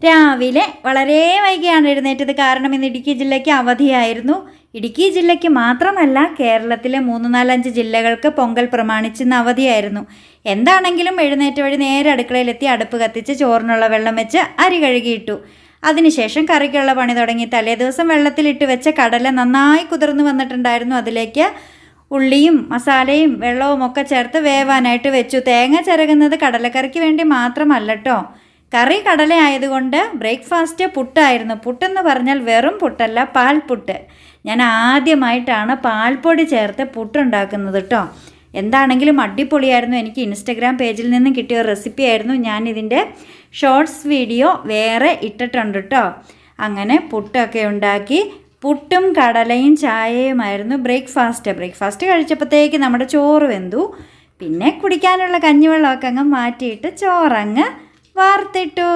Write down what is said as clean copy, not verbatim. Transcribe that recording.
രാവിലെ വളരെ വൈകിയാണ് എഴുന്നേറ്റത്. കാരണം ഇന്ന് ഇടുക്കി ജില്ലയ്ക്ക് അവധിയായിരുന്നു. ഇടുക്കി ജില്ലയ്ക്ക് മാത്രമല്ല, കേരളത്തിലെ 3-4-5 ജില്ലകൾക്ക് പൊങ്കൽ പ്രമാണിച്ച് ഇന്ന് അവധിയായിരുന്നു. എന്താണെങ്കിലും എഴുന്നേറ്റ വഴി നേരെ അടുക്കളയിലെത്തി അടുപ്പ് കത്തിച്ച് ചോറിനുള്ള വെള്ളം വെച്ച് അരി കഴുകിയിട്ടു. അതിനുശേഷം കറിക്കുള്ള പണി തുടങ്ങി. തലേദിവസം വെള്ളത്തിലിട്ട് വെച്ച കടല നന്നായി കുതിർന്ന് വന്നിട്ടുണ്ടായിരുന്നു. അതിലേക്ക് ഉള്ളിയും മസാലയും വെള്ളവും ഒക്കെ ചേർത്ത് വേവാനായിട്ട് വെച്ചു. തേങ്ങ ചിരകുന്നത് കടലക്കറിക്ക് വേണ്ടി മാത്രമല്ല കേട്ടോ. കറി കടല ആയതുകൊണ്ട് ബ്രേക്ക്ഫാസ്റ്റ് പുട്ടായിരുന്നു. പുട്ടെന്ന് പറഞ്ഞാൽ വെറും പുട്ടല്ല, പാൽപുട്ട്. ഞാൻ ആദ്യമായിട്ടാണ് പാൽപ്പൊടി ചേർത്ത് പുട്ടുണ്ടാക്കുന്നത് കേട്ടോ. എന്താണെങ്കിലും അടിപൊളിയായിരുന്നു. എനിക്ക് ഇൻസ്റ്റഗ്രാം പേജിൽ നിന്ന് കിട്ടിയ റെസിപ്പി ആയിരുന്നു. ഞാൻ ഇതിൻ്റെ ഷോർട്സ് വീഡിയോ വേറെ ഇട്ടിട്ടുണ്ട് കേട്ടോ. അങ്ങനെ പുട്ടൊക്കെ ഉണ്ടാക്കി. പുട്ടും കടലയും ചായയുമായിരുന്നു ബ്രേക്ക്ഫാസ്റ്റ് കഴിച്ചപ്പോഴത്തേക്ക് നമ്മുടെ ചോറ് വെന്തു. പിന്നെ കുടിക്കാനുള്ള കഞ്ഞിവെള്ളമൊക്കെ അങ്ങ് മാറ്റിയിട്ട് ചോറങ്ങ് വാർത്തിട്ടു.